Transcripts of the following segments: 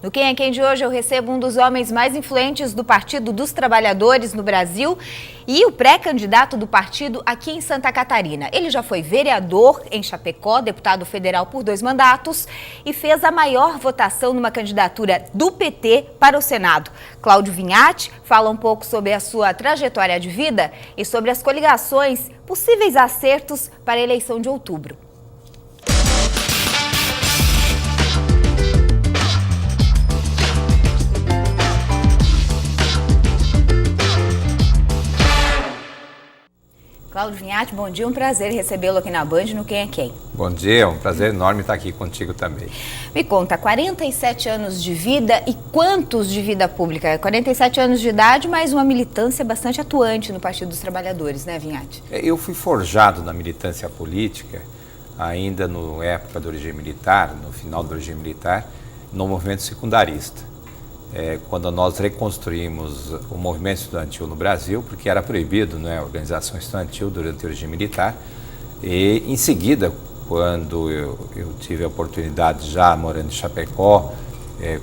No Quem é Quem de hoje eu recebo um dos homens mais influentes do Partido dos Trabalhadores no Brasil e o pré-candidato do partido aqui em Santa Catarina. Ele já foi vereador em Chapecó, deputado federal por 2 mandatos e fez a maior votação numa candidatura do PT para o Senado. Cláudio Vinhati fala um pouco sobre a sua trajetória de vida e sobre as coligações, possíveis acertos para a eleição de outubro. Cláudio Vinhati, bom dia, um prazer recebê-lo aqui na Band no Quem é Quem. Bom dia, é um prazer enorme estar aqui contigo também. Me conta, 47 anos de vida e quantos de vida pública? 47 anos de idade, mas uma militância bastante atuante no Partido dos Trabalhadores, né, Vinhati? Eu fui forjado na militância política, ainda na época do regime militar, no final do regime militar, no movimento secundarista. Quando nós reconstruímos o movimento estudantil no Brasil, porque era proibido, a organização estudantil durante o regime militar, e em seguida, quando eu tive a oportunidade, já morando em Chapecó,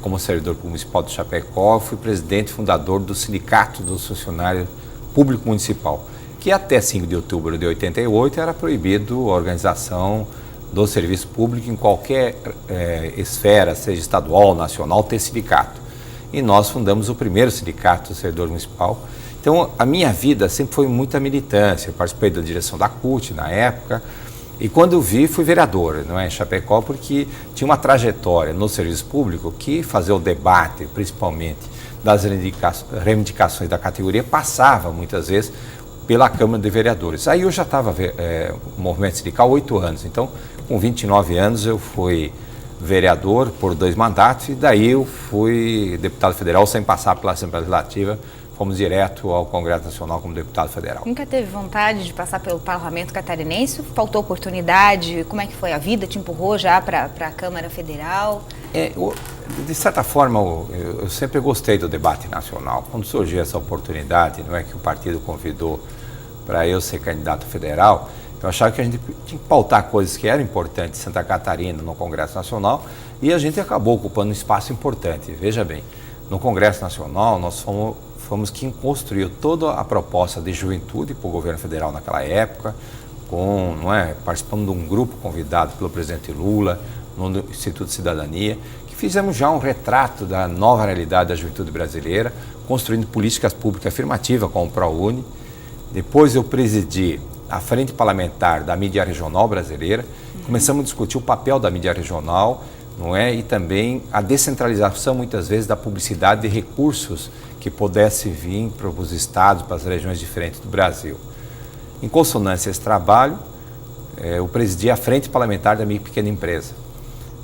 como servidor municipal de Chapecó, fui presidente e fundador do Sindicato dos Funcionários Público Municipal, que até 5 de outubro de 88 era proibido a organização do serviço público em qualquer esfera, seja estadual, nacional, ter sindicato. E nós fundamos o primeiro sindicato do servidor municipal. Então, a minha vida sempre foi muita militância. Eu participei da direção da CUT na época. E quando eu vi, fui vereador, em Chapecó, porque tinha uma trajetória no serviço público que fazer o debate, principalmente das reivindicações da categoria, passava muitas vezes pela Câmara de Vereadores. Aí eu já estava no movimento sindical há 8 anos. Então, com 29 anos, eu fui vereador por 2 mandatos e daí eu fui deputado federal sem passar pela Assembleia Legislativa, fomos direto ao Congresso Nacional como deputado federal. Nunca teve vontade de passar pelo Parlamento Catarinense? Faltou oportunidade? Como é que foi a vida? Te empurrou já para a Câmara Federal? De certa forma, eu sempre gostei do debate nacional. Quando surgiu essa oportunidade, que o partido convidou para eu ser candidato federal, eu achava que a gente tinha que pautar coisas que eram importantes em Santa Catarina, no Congresso Nacional, e a gente acabou ocupando um espaço importante. Veja bem, no Congresso Nacional nós fomos quem construiu toda a proposta de juventude para o governo federal naquela época, participando de um grupo convidado pelo presidente Lula, no Instituto de Cidadania, que fizemos já um retrato da nova realidade da juventude brasileira, construindo políticas públicas afirmativas com o ProUni. Depois eu presidi a Frente Parlamentar da Mídia Regional Brasileira, começamos a discutir o papel da mídia regional, e também a descentralização, muitas vezes, da publicidade de recursos que pudesse vir para os estados, para as regiões diferentes do Brasil. Em consonância a esse trabalho, eu presidi a Frente Parlamentar da Micro e Pequena Empresa,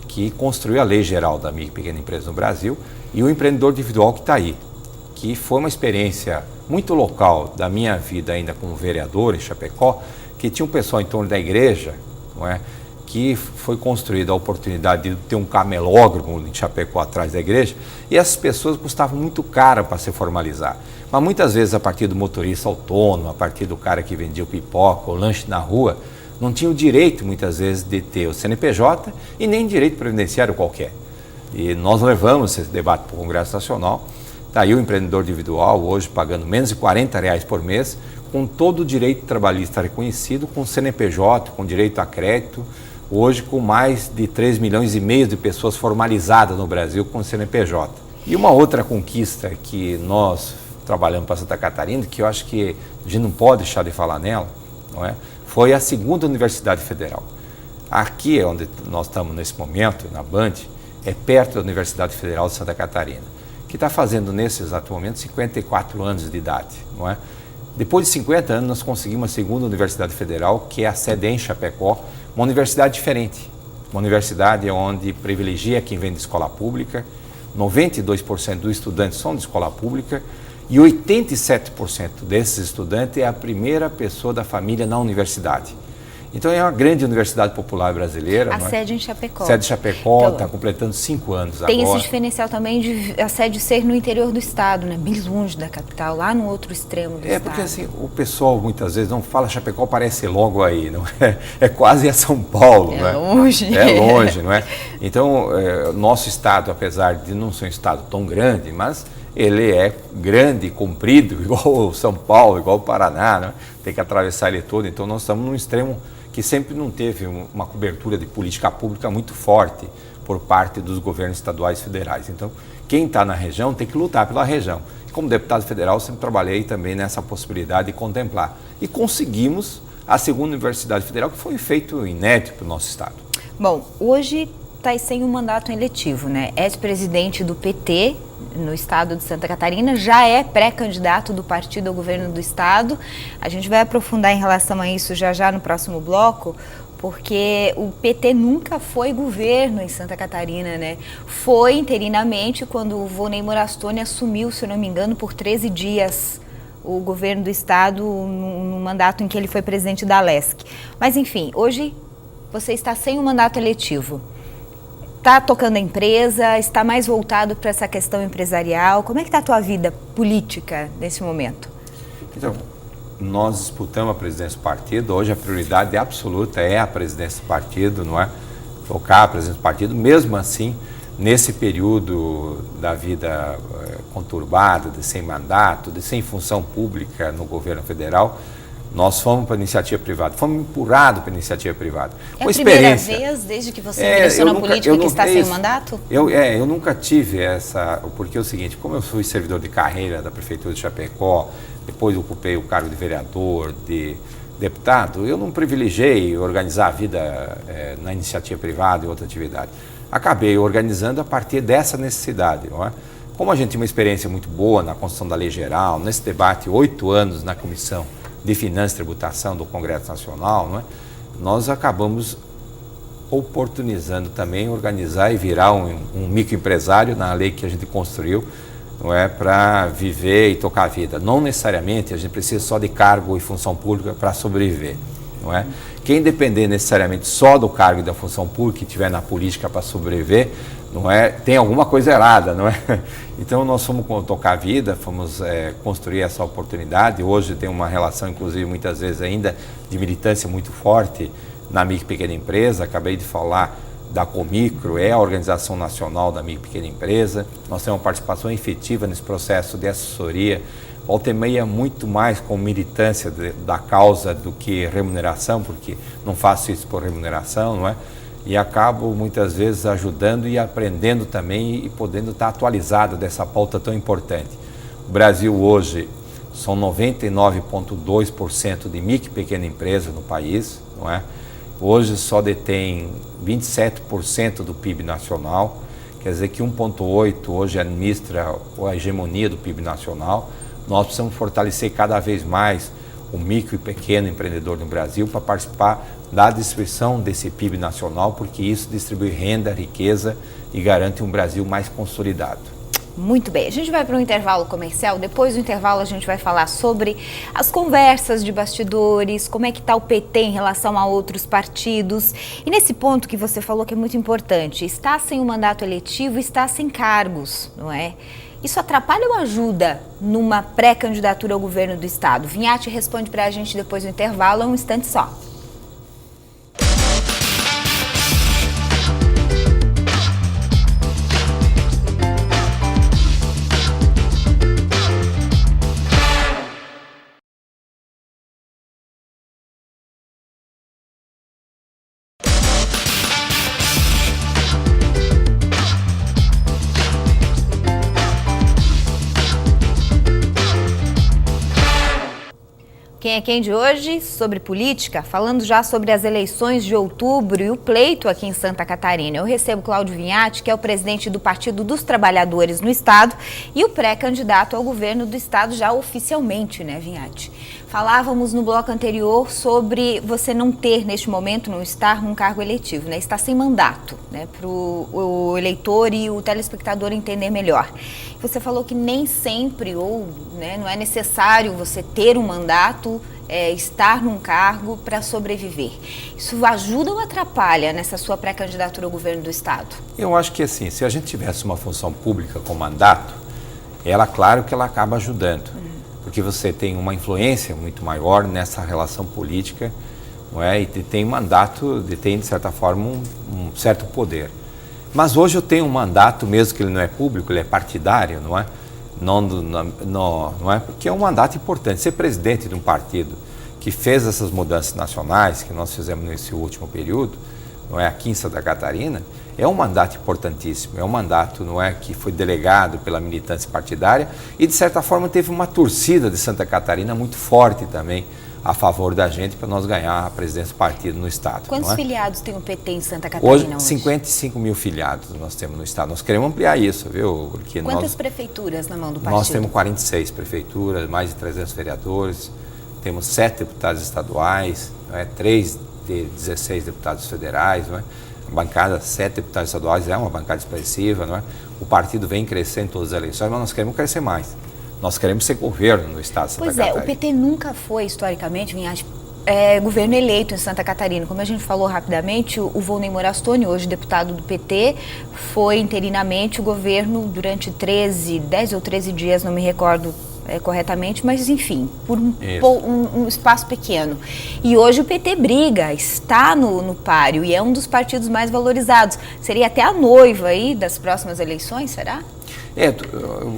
que construiu a Lei Geral da Micro e Pequena Empresa no Brasil, e o empreendedor individual que está aí, que foi uma experiência muito local da minha vida ainda como vereador em Chapecó, que tinha um pessoal em torno da igreja, que foi construída a oportunidade de ter um camelódromo em Chapecó atrás da igreja, e essas pessoas custavam muito caro para se formalizar. Mas muitas vezes a partir do motorista autônomo, a partir do cara que vendia o pipoca, o lanche na rua, não tinha o direito muitas vezes de ter o CNPJ e nem direito previdenciário qualquer. E nós levamos esse debate para o Congresso Nacional. Está aí o empreendedor individual hoje pagando menos de R$40 por mês, com todo o direito trabalhista reconhecido, com CNPJ, com direito a crédito, hoje com mais de 3,5 milhões de pessoas formalizadas no Brasil com CNPJ. E uma outra conquista que nós trabalhamos para Santa Catarina, que eu acho que a gente não pode deixar de falar nela, foi a segunda Universidade Federal. Aqui, onde nós estamos nesse momento, na Band, é perto da Universidade Federal de Santa Catarina, que está fazendo nesse exato momento 54 anos de idade. Depois de 50 anos, nós conseguimos a segunda Universidade Federal, que é a sede em Chapecó, uma universidade diferente. Uma universidade onde privilegia quem vem de escola pública, 92% dos estudantes são de escola pública e 87% desses estudantes é a primeira pessoa da família na universidade. Então é uma grande universidade popular brasileira. A sede em Chapecó. Sede em Chapecó, está Então, completando 5 anos agora. Tem esse diferencial também de a sede ser no interior do estado, né? Bem longe da capital, lá no outro extremo do estado. Porque assim, o pessoal muitas vezes não fala Chapecó, parece logo aí, não é? É quase a São Paulo, é não é? Longe. É longe, não é? Então, nosso estado, apesar de não ser um estado tão grande, mas ele é grande, comprido, igual o São Paulo, igual o Paraná, né? Tem que atravessar ele todo. Então, nós estamos num extremo que sempre não teve uma cobertura de política pública muito forte por parte dos governos estaduais e federais. Então, quem está na região tem que lutar pela região. Como deputado federal, sempre trabalhei também nessa possibilidade de contemplar. E conseguimos a segunda universidade federal, que foi um feito inédito para o nosso estado. Bom, hoje está sem um mandato eletivo, né? Ex-presidente do PT no estado de Santa Catarina, já é pré-candidato do partido ao governo do estado. A gente vai aprofundar em relação a isso já no próximo bloco, porque o PT nunca foi governo em Santa Catarina, né? Foi interinamente quando o Volney Morastone assumiu, se eu não me engano, por 13 dias o governo do estado no mandato em que ele foi presidente da Alesc. Mas enfim, hoje você está sem um mandato eletivo. Está tocando a empresa, está mais voltado para essa questão empresarial. Como é que está a tua vida política nesse momento? Então, nós disputamos a presidência do partido. Hoje a prioridade absoluta é a presidência do partido, não é? Tocar a presidência do partido. Mesmo assim, nesse período da vida conturbada, de sem mandato, de sem função pública no governo federal, nós fomos para a iniciativa privada, fomos empurrados para a iniciativa privada. É a primeira vez desde que você ingressou na política que está sem mandato? Eu nunca tive essa, porque é o seguinte, como eu fui servidor de carreira da Prefeitura de Chapecó, depois ocupei o cargo de vereador, de deputado, eu não privilegiei organizar a vida na iniciativa privada e outra atividade. Acabei organizando a partir dessa necessidade, não é? Como a gente tinha uma experiência muito boa na construção da lei geral, nesse debate, 8 anos na Comissão de Finanças e Tributação do Congresso Nacional, não é? Nós acabamos oportunizando também organizar e virar um microempresário na lei que a gente construiu, não é, para viver e tocar a vida. Não necessariamente a gente precisa só de cargo e função pública para sobreviver, não é? Quem depender necessariamente só do cargo e da função pública e estiver na política para sobreviver, não é, tem alguma coisa errada, não é? Então nós fomos tocar a vida, fomos construir essa oportunidade. Hoje tem uma relação, inclusive muitas vezes ainda, de militância muito forte na micro e pequena empresa. Acabei de falar da Comicro, é a organização nacional da micro e pequena empresa. Nós temos uma participação efetiva nesse processo de assessoria. Volta e meia muito mais com militância da causa do que remuneração, porque não faço isso por remuneração, não é? E acabo muitas vezes ajudando e aprendendo também e podendo estar atualizado dessa pauta tão importante. O Brasil hoje são 99,2% de micro e pequena empresa no país, não é? Hoje só detém 27% do PIB nacional, quer dizer que 1,8% hoje administra a hegemonia do PIB nacional. Nós precisamos fortalecer cada vez mais o micro e pequeno empreendedor no Brasil para participar da distribuição desse PIB nacional, porque isso distribui renda, riqueza e garante um Brasil mais consolidado. Muito bem, a gente vai para um intervalo comercial. Depois do intervalo a gente vai falar sobre as conversas de bastidores, como é que está o PT em relação a outros partidos. E nesse ponto que você falou que é muito importante, está sem um mandato eletivo, está sem cargos, não é? Isso atrapalha ou ajuda numa pré-candidatura ao governo do estado? Vinhati responde para a gente depois do intervalo, um instante só. Quem é quem de hoje? Sobre política, falando já sobre as eleições de outubro e o pleito aqui em Santa Catarina. Eu recebo Cláudio Vinhati, que é o presidente do Partido dos Trabalhadores no estado e o pré-candidato ao governo do estado já oficialmente, né, Vinhati? Falávamos no bloco anterior sobre você não ter, neste momento, não estar num cargo eletivo, né? Está sem mandato, né? Para o eleitor e o telespectador entender melhor. Você falou que nem sempre, ou né, não é necessário você ter um mandato, estar num cargo para sobreviver. Isso ajuda ou atrapalha nessa sua pré-candidatura ao governo do Estado? Eu acho que assim, se a gente tivesse uma função pública com mandato, claro que ela acaba ajudando, porque você tem uma influência muito maior nessa relação política, não é? E tem mandato, tem de certa forma um certo poder. Mas hoje eu tenho um mandato, mesmo que ele não é público, ele é partidário, não é? Não é? Porque é um mandato importante. Ser presidente de um partido que fez essas mudanças nacionais que nós fizemos nesse último período, não é, aqui em Santa Catarina, é um mandato importantíssimo. É um mandato, não é, que foi delegado pela militância partidária e de certa forma teve uma torcida de Santa Catarina muito forte também a favor da gente para nós ganhar a presidência do partido no Estado. Quantos não é? filiados tem o PT em Santa Catarina hoje? 55 mil filiados nós temos no Estado. Nós queremos ampliar isso, viu? Porque quantas prefeituras na mão do partido? Nós temos 46 prefeituras, mais de 300 vereadores, temos 7 deputados estaduais, não é? 3 de 16 deputados federais, não é? A bancada, 7 deputados estaduais, é uma bancada expressiva, não é? O partido vem crescendo em todas as eleições, mas nós queremos crescer mais. Nós queremos ser governo no Estado de Santa Catarina. Pois é, o PT nunca foi, historicamente, Vinhati, governo eleito em Santa Catarina. Como a gente falou rapidamente, o Volney Morastoni, hoje deputado do PT, foi interinamente o governo durante 10 ou 13 dias, não me recordo corretamente, mas enfim, por um espaço pequeno. E hoje o PT briga, está no páreo e é um dos partidos mais valorizados. Seria até a noiva aí das próximas eleições, será?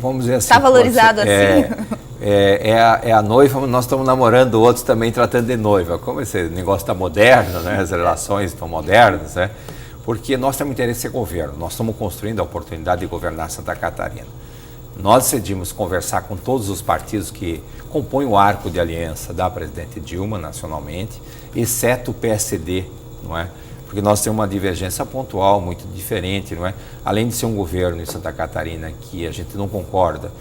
Vamos dizer assim. Está valorizado assim? É a noiva, nós estamos namorando outros também tratando de noiva. Como esse negócio está moderno, né? As relações estão modernas, né? Porque nós temos interesse em ser governo. Nós estamos construindo a oportunidade de governar Santa Catarina. Nós decidimos conversar com todos os partidos que compõem o arco de aliança da presidente Dilma nacionalmente, exceto o PSD, não é? Porque nós temos uma divergência pontual muito diferente, não é? Além de ser um governo em Santa Catarina que a gente não concorda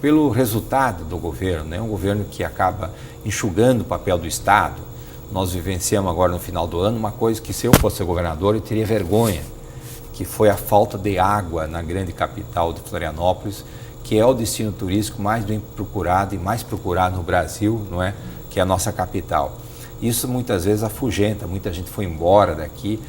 pelo resultado do governo, né? Um governo que acaba enxugando o papel do Estado. Nós vivenciamos agora no final do ano uma coisa que, se eu fosse governador, eu teria vergonha, que foi a falta de água na grande capital de Florianópolis, que é o destino turístico mais bem procurado e mais procurado no Brasil, não é? Que é a nossa capital. Isso muitas vezes afugenta, muita gente foi embora daqui,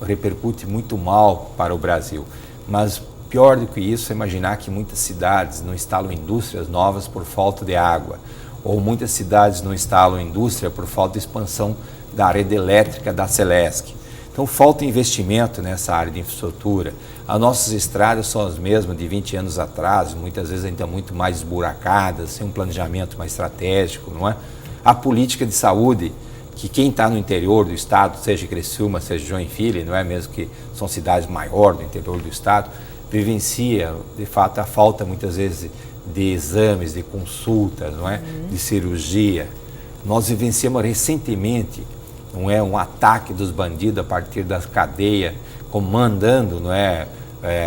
repercute muito mal para o Brasil. Mas pior do que isso é imaginar que muitas cidades não instalam indústrias novas por falta de água, ou muitas cidades não instalam indústria por falta de expansão da rede elétrica da Celesc. Então falta investimento nessa área de infraestrutura. As nossas estradas são as mesmas de 20 anos atrás, muitas vezes ainda muito mais esburacadas, sem um planejamento mais estratégico, não é? A política de saúde, que quem está no interior do estado, seja Criciúma, seja Joinville, não é, mesmo que são cidades maiores do interior do estado, vivencia, de fato, a falta muitas vezes de exames, de consultas, não é, de cirurgia. Nós vivenciamos recentemente, não é, um ataque dos bandidos a partir das cadeias, comandando, não é,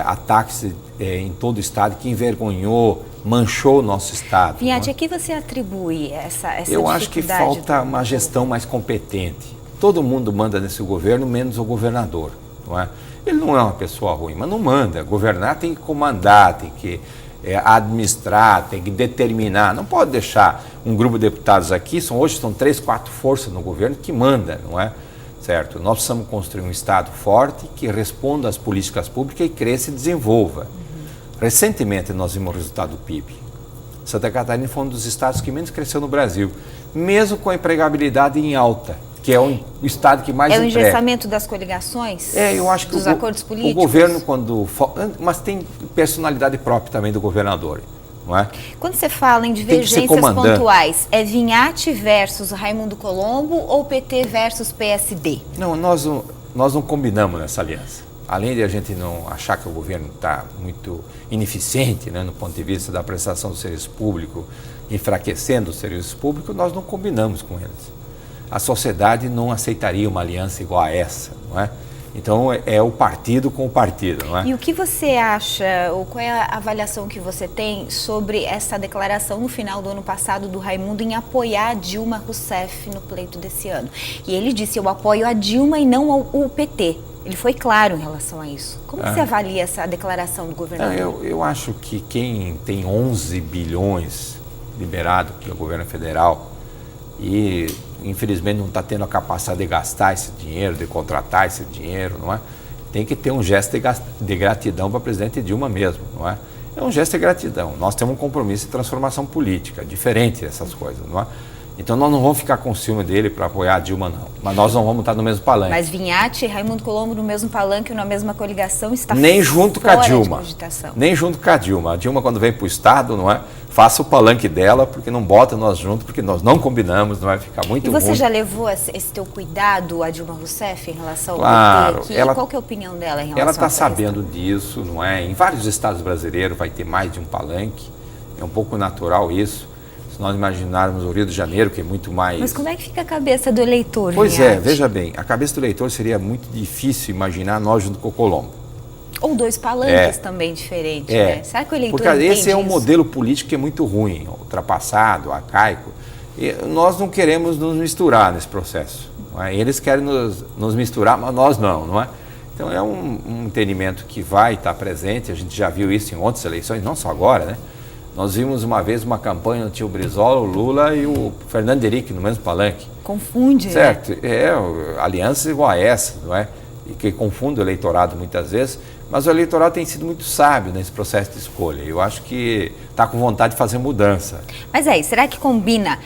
ataques em todo o estado que envergonhou, manchou o nosso estado. Vinhati, a que você atribui essa dificuldade? Eu acho que falta uma gestão mais competente. Todo mundo manda nesse governo, menos o governador, não é? Ele não é uma pessoa ruim, mas não manda. Governar tem que comandar, tem que administrar, tem que determinar. Não pode deixar um grupo de deputados aqui, hoje são 3, 4 forças no governo que manda, não é? Certo? Nós precisamos construir um Estado forte que responda às políticas públicas e cresça e desenvolva. Recentemente nós vimos o resultado do PIB. Santa Catarina foi um dos estados que menos cresceu no Brasil, mesmo com a empregabilidade em alta, que é o estado que mais emprega. É o emprega. engessamento das coligações? Eu acho que dos acordos políticos? O governo, mas tem personalidade própria também do governador, não é? Quando você fala em divergências pontuais, é Vinhati versus Raimundo Colombo ou PT versus PSD? Não, nós não combinamos nessa aliança. Além de a gente não achar que o governo está muito ineficiente, né, no ponto de vista da prestação do serviço público, enfraquecendo o serviço público, nós não combinamos com eles. A sociedade não aceitaria uma aliança igual a essa, não é? Então é o partido com o partido, não é? E o que você acha, ou qual é a avaliação que você tem sobre essa declaração no final do ano passado do Raimundo em apoiar a Dilma Rousseff no pleito desse ano? E ele disse: eu apoio a Dilma e não o PT. Ele foi claro em relação a isso. Como você avalia essa declaração do governador? Eu acho que quem tem 11 bilhões liberado pelo governo federal e infelizmente não está tendo a capacidade de gastar esse dinheiro, de contratar esse dinheiro, não é? Tem que ter um gesto de gratidão para a presidente Dilma mesmo, não é? É um gesto de gratidão. Nós temos um compromisso de transformação política, diferente dessas coisas, não é? Então nós não vamos ficar com ciúme dele para apoiar a Dilma, não. Mas nós não vamos estar no mesmo palanque. Mas Vinhati e Raimundo Colombo no mesmo palanque, na mesma coligação, está nem junto com a Dilma. Cogitação. Nem junto com a Dilma. A Dilma, quando vem para o Estado, não é? Faça o palanque dela, porque não bota nós juntos, porque nós não combinamos, não vai ficar muito ruim. E você já levou esse teu cuidado a Dilma Rousseff em relação ao claro, PT? Qual que é a opinião dela em relação ela está a sabendo disso, não é? Em vários estados brasileiros vai ter mais de um palanque. É um pouco natural isso. Se nós imaginarmos o Rio de Janeiro, que é muito mais... Mas como é que fica a cabeça do eleitor? Pois é, veja bem, a cabeça do eleitor seria muito difícil imaginar nós junto com o Colombo. Ou dois palanques também diferentes, né? Será que o eleitor porque entende esse é um isso? modelo político que é muito ruim, ultrapassado, arcaico. E nós não queremos nos misturar nesse processo. Não é? Eles querem nos misturar, mas nós não é? Então é um entendimento que vai estar presente, a gente já viu isso em outras eleições, não só agora, né? Nós vimos uma vez uma campanha do tio Brizola, o Lula e o Fernando Henrique no mesmo palanque. Confunde, certo? né? Alianças igual a essa, não é? E que confunde o eleitorado muitas vezes, mas o eleitorado tem sido muito sábio nesse processo de escolha. Eu acho que está com vontade de fazer mudança. Mas aí, será que combina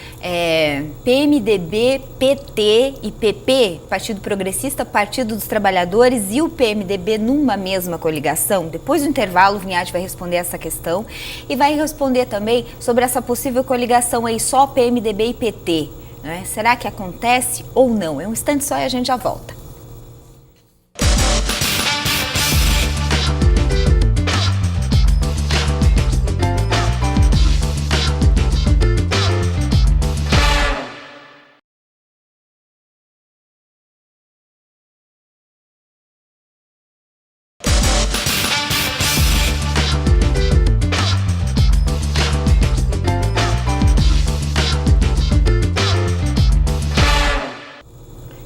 PMDB, PT e PP, Partido Progressista, Partido dos Trabalhadores e o PMDB numa mesma coligação? Depois do intervalo, o Vinhati vai responder essa questão e vai responder também sobre essa possível coligação aí só PMDB e PT. Né? Será que acontece ou não? É um instante só e a gente já volta.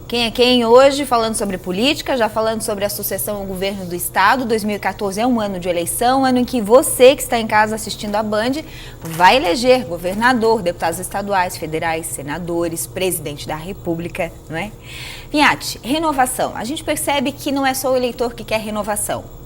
Quem é quem hoje, falando sobre política, já falando sobre a sucessão ao governo do Estado. 2014 é um ano de eleição, ano em que você que está em casa assistindo a Band vai eleger governador, deputados estaduais, federais, senadores, presidente da República, não é? Vinhati, renovação. A gente percebe que não é só o eleitor que quer renovação.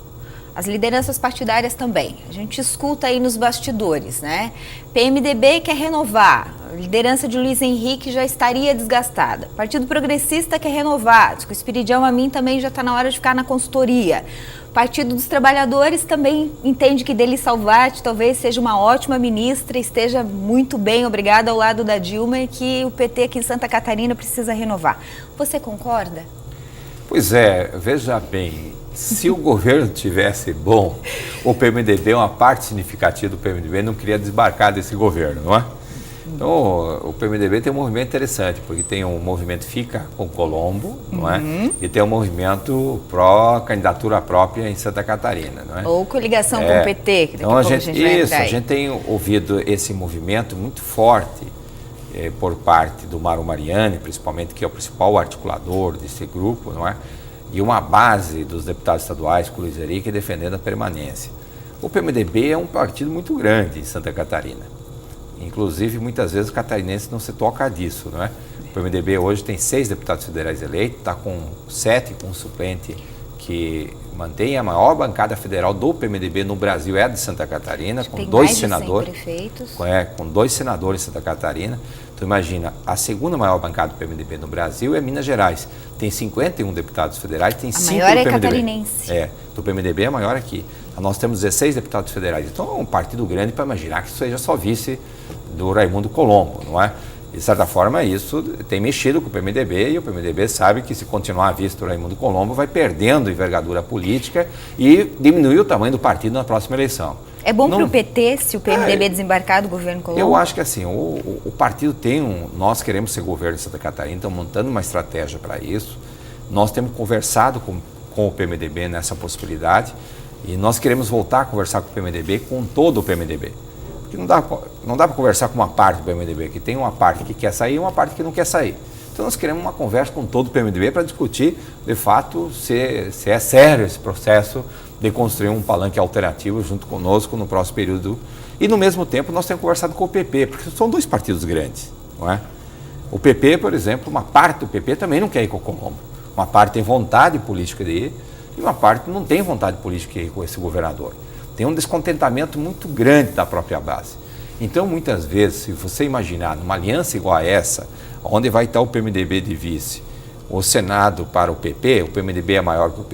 As lideranças partidárias também. A gente escuta aí nos bastidores, né? PMDB quer renovar. A liderança de Luiz Henrique já estaria desgastada. Partido Progressista quer renovar. Diz que o Espiridião Amin também já está na hora de ficar na consultoria. Partido dos Trabalhadores também entende que Deli Salvati talvez seja uma ótima ministra, esteja muito bem, obrigada, ao lado da Dilma, e que o PT aqui em Santa Catarina precisa renovar. Você concorda? Pois é, veja bem, se o governo tivesse bom, o PMDB, uma parte significativa do PMDB, não queria desbarcar desse governo, não é? Então, o PMDB tem um movimento interessante, porque tem um movimento Fica com Colombo, não é? E tem um movimento pró-candidatura própria em Santa Catarina, não é? Ou coligação com o PT, que daqui a pouco a gente vai entrar aí. A gente tem ouvido esse movimento muito forte por parte do Mauro Mariani, principalmente, que é o principal articulador desse grupo, não é? E uma base dos deputados estaduais, com o Luiz Henrique, defendendo a permanência. O PMDB é um partido muito grande em Santa Catarina. Inclusive, muitas vezes, o catarinense não se toca disso, não é? O PMDB hoje tem 6 deputados federais eleitos, está com 7, com um suplente que mantém a maior bancada federal do PMDB no Brasil, é a de Santa Catarina, com 2 senadores. Com 2 senadores em Santa Catarina. Então, imagina, a segunda maior bancada do PMDB no Brasil é Minas Gerais. Tem 51 deputados federais, tem 5 do PMDB. A maior é catarinense. Do PMDB é a maior aqui. Nós temos 16 deputados federais. Então, é um partido grande para imaginar que isso seja só vice do Raimundo Colombo, não é? De certa forma, isso tem mexido com o PMDB e o PMDB sabe que se continuar a vice do Raimundo Colombo vai perdendo envergadura política e diminuir o tamanho do partido na próxima eleição. É bom para o PT se o PMDB desembarcar do governo Colombo? Eu acho que assim, o partido tem nós queremos ser governo de Santa Catarina, estamos montando uma estratégia para isso. Nós temos conversado com com o PMDB nessa possibilidade e nós queremos voltar a conversar com o PMDB, com todo o PMDB. Porque não dá para conversar com uma parte do PMDB, que tem uma parte que quer sair e uma parte que não quer sair. Então nós queremos uma conversa com todo o PMDB para discutir, de fato, se é sério esse processo de construir um palanque alternativo junto conosco no próximo período. E no mesmo tempo nós temos conversado com o PP, porque são dois partidos grandes, não é? O PP, por exemplo, uma parte do PP também não quer ir com o Colombo. Uma parte tem vontade política de ir e uma parte não tem vontade política de ir com esse governador. Tem um descontentamento muito grande da própria base. Então, muitas vezes, se você imaginar numa aliança igual a essa, onde vai estar o PMDB de vice, o Senado para o PP, o PMDB é maior que o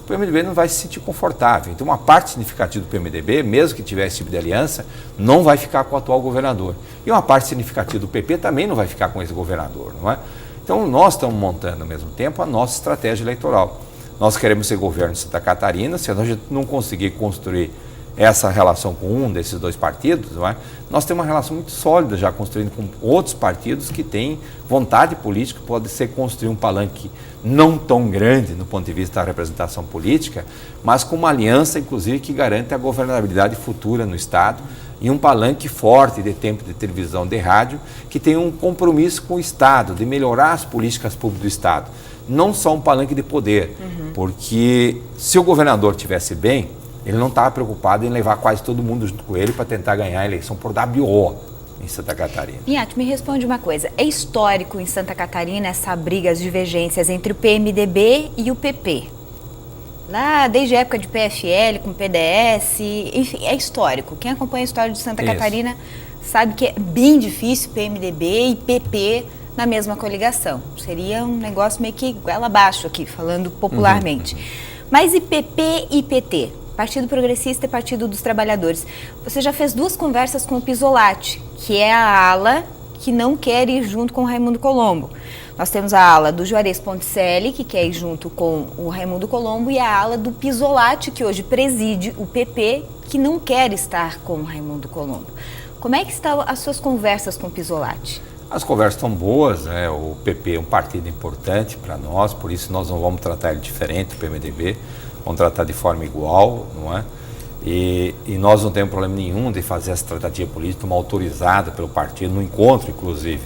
PMDB não vai se sentir confortável. Então, uma parte significativa do PMDB, mesmo que tivesse esse tipo de aliança, não vai ficar com o atual governador. E uma parte significativa do PP também não vai ficar com esse governador, não é? Então, nós estamos montando, ao mesmo tempo, a nossa estratégia eleitoral. Nós queremos ser governo de Santa Catarina, se a gente não conseguir construir essa relação com um desses dois partidos, não é? Nós temos uma relação muito sólida já construindo com outros partidos que têm vontade política, pode ser construir um palanque não tão grande no ponto de vista da representação política, mas com uma aliança, inclusive, que garante a governabilidade futura no Estado e um palanque forte de tempo de televisão, de rádio, que tem um compromisso com o Estado, de melhorar as políticas públicas do Estado. Não só um palanque de poder, porque se o governador estivesse bem, ele não estava preocupado em levar quase todo mundo junto com ele para tentar ganhar a eleição por WO em Santa Catarina. Minhato, me responde uma coisa. É histórico em Santa Catarina essa briga, as divergências entre o PMDB e o PP? Lá desde a época de PFL, com PDS, enfim, é histórico. Quem acompanha a história de Santa Catarina sabe que é bem difícil PMDB e PP na mesma coligação. Seria um negócio meio que goela abaixo aqui, falando popularmente. Mas e PP e PT? Partido Progressista e Partido dos Trabalhadores. Você já fez 2 conversas com o Pisolatti, que é a ala que não quer ir junto com o Raimundo Colombo. Nós temos a ala do Juarez Ponticelli, que quer ir junto com o Raimundo Colombo, e a ala do Pisolatti, que hoje preside o PP, que não quer estar com o Raimundo Colombo. Como é que estão as suas conversas com o Pisolatti? As conversas estão boas, né? O PP é um partido importante para nós, por isso nós não vamos tratar ele diferente do PMDB, vamos tratar de forma igual, não é? E nós não temos problema nenhum de fazer essa tratativa política, uma autorizada pelo partido, no encontro, inclusive,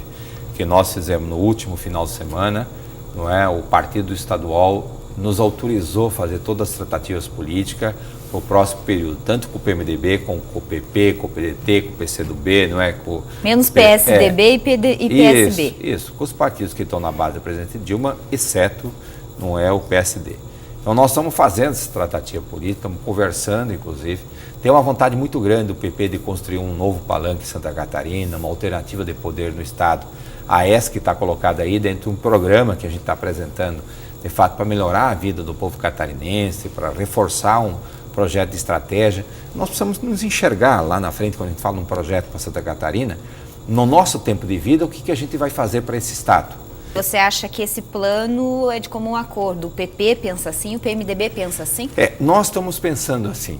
que nós fizemos no último final de semana, não é? O partido estadual nos autorizou a fazer todas as tratativas políticas para o próximo período, tanto com o PMDB, como com o PP, com o PDT, com o PCdoB, não é? Menos PSDB e PSB. Isso, com os partidos que estão na base da presidente Dilma, exceto, não é, o PSD. Então nós estamos fazendo essa tratativa política, estamos conversando, inclusive. Tem uma vontade muito grande do PP de construir um novo palanque em Santa Catarina, uma alternativa de poder no Estado. A ESC está colocada aí dentro de um programa que a gente está apresentando, de fato, para melhorar a vida do povo catarinense, para reforçar um projeto de estratégia. Nós precisamos nos enxergar lá na frente, quando a gente fala num projeto para Santa Catarina, no nosso tempo de vida, o que a gente vai fazer para esse Estado. Você acha que esse plano é de comum acordo? O PP pensa assim, o PMDB pensa assim? Nós estamos pensando assim.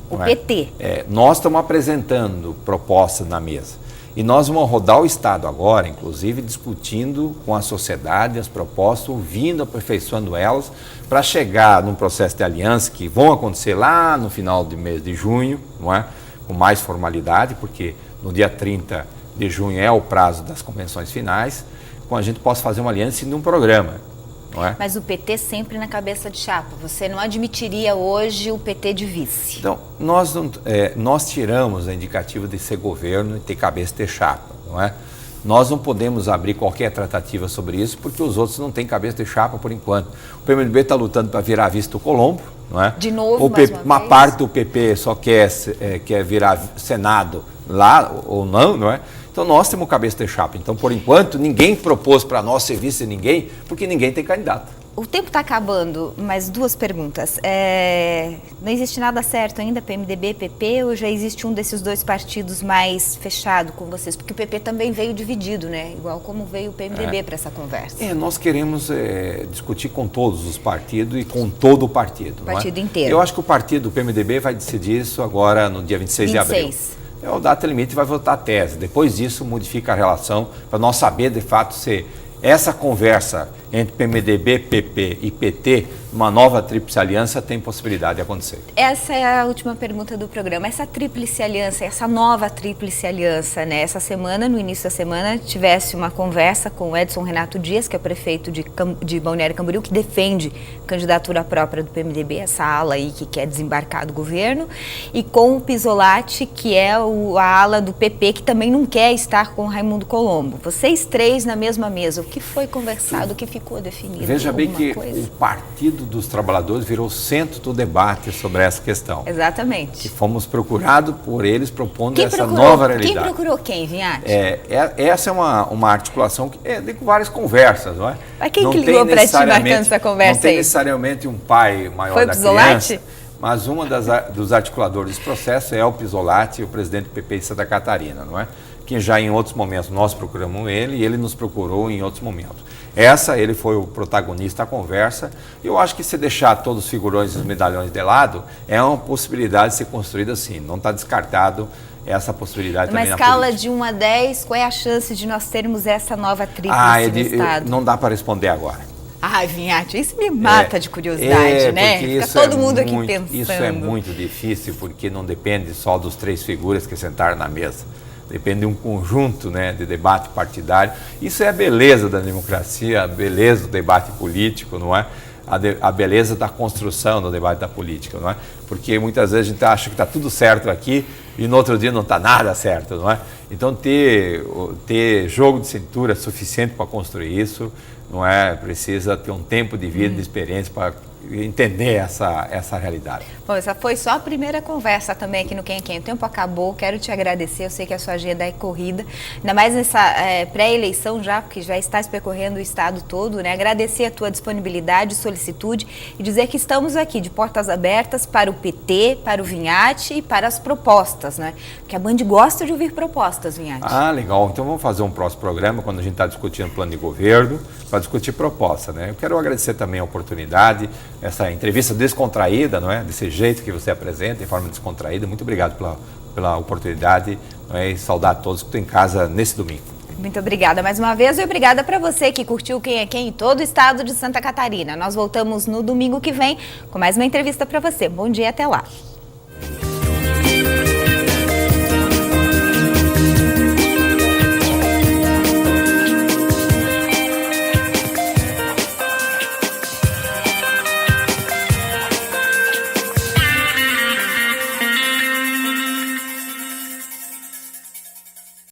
O PT? Nós estamos apresentando propostas na mesa. E nós vamos rodar o Estado agora, inclusive, discutindo com a sociedade as propostas, ouvindo, aperfeiçoando elas, para chegar num processo de aliança que vão acontecer lá no final do mês de junho, não é? Com mais formalidade, porque no dia 30 de junho é o prazo das convenções finais, com a gente possa fazer uma aliança em um programa. Não é? Mas o PT sempre na cabeça de chapa. Você não admitiria hoje o PT de vice? Então, nós tiramos a indicativa de ser governo e ter cabeça de chapa, não é? Nós não podemos abrir qualquer tratativa sobre isso porque os outros não têm cabeça de chapa por enquanto. O PMDB está lutando para virar vice do Colombo, não é? De novo, mais uma parte do PP só quer virar Senado lá ou não é? Então nós temos cabeça de chapa. Então, por enquanto, ninguém propôs para nós ser vice de ninguém, porque ninguém tem candidato. O tempo está acabando, mais 2 perguntas. Não existe nada certo ainda, PMDB, PP, ou já existe um desses 2 partidos mais fechado com vocês? Porque o PP também veio dividido, né? Igual como veio o PMDB para essa conversa. Nós queremos discutir com todos os partidos e com todo o partido. O partido inteiro. Eu acho que o partido, o PMDB, vai decidir isso agora no dia 26 de abril. É o data limite, vai votar a tese. Depois disso, modifica a relação para nós saber, de fato, se essa conversa entre PMDB, PP e PT, uma nova tríplice aliança tem possibilidade de acontecer. Essa é a última pergunta do programa. Essa tríplice aliança, essa nova tríplice aliança, né? Essa semana, no início da semana, tivesse uma conversa com o Edson Renato Dias, que é o prefeito de Balneário Camboriú, que defende candidatura própria do PMDB, essa ala aí que quer desembarcar do governo, e com o Pisolatti, que é a ala do PP, que também não quer estar com o Raimundo Colombo. Vocês três na mesma mesa, o que foi conversado, o que ficou definido? Veja bem que coisa? o Partido dos Trabalhadores virou centro do debate sobre essa questão. Exatamente. E fomos procurados por eles propondo nova realidade. Quem procurou quem, Vinhati? Essa é uma articulação que com várias conversas, não é? Mas quem que ligou para ti marcando essa conversa aí? Não tem necessariamente um pai maior Foi da Pisolatti? criança, mas uma dos articuladores desse processo é o Pisolatti, o presidente do PP de Santa Catarina, não é? Que já em outros momentos nós procuramos ele e ele nos procurou em outros momentos. Ele foi o protagonista da conversa. Eu acho que se deixar todos os figurões e os medalhões de lado, é uma possibilidade de ser construída assim. Não está descartado essa possibilidade também na política. Uma escala de 1 a 10, qual é a chance de nós termos essa nova tríplice no Estado? Não dá para responder agora. Vinhati, isso me mata de curiosidade, né? Fica todo mundo aqui pensando. Isso é muito difícil, porque não depende só dos 3 figuras que sentaram na mesa. Depende de um conjunto, né, de debate partidário. Isso é a beleza da democracia, a beleza do debate político, não é? A beleza da construção do debate da política, não é? Porque muitas vezes a gente acha que está tudo certo aqui e no outro dia não está nada certo, não é? Então ter jogo de cintura suficiente para construir isso, não é? Precisa ter um tempo de vida, de experiência para entender essa realidade. Bom, essa foi só a primeira conversa também aqui no Quem é Quem. O tempo acabou, quero te agradecer, eu sei que a sua agenda é corrida, ainda mais nessa pré-eleição já, porque já está se percorrendo o estado todo, né? Agradecer a tua disponibilidade, solicitude e dizer que estamos aqui de portas abertas para o PT, para o Vinhati e para as propostas, né? Porque a Band gosta de ouvir propostas, Vinhati. Legal. Então vamos fazer um próximo programa, quando a gente está discutindo plano de governo, para discutir proposta, né? Eu quero agradecer também a oportunidade, essa entrevista descontraída, não é? Desse jeito que você apresenta, de forma descontraída. Muito obrigado pela oportunidade, não é? E saudar a todos que estão em casa nesse domingo. Muito obrigada mais uma vez e obrigada para você que curtiu Quem é Quem em todo o estado de Santa Catarina. Nós voltamos no domingo que vem com mais uma entrevista para você. Bom dia, até lá.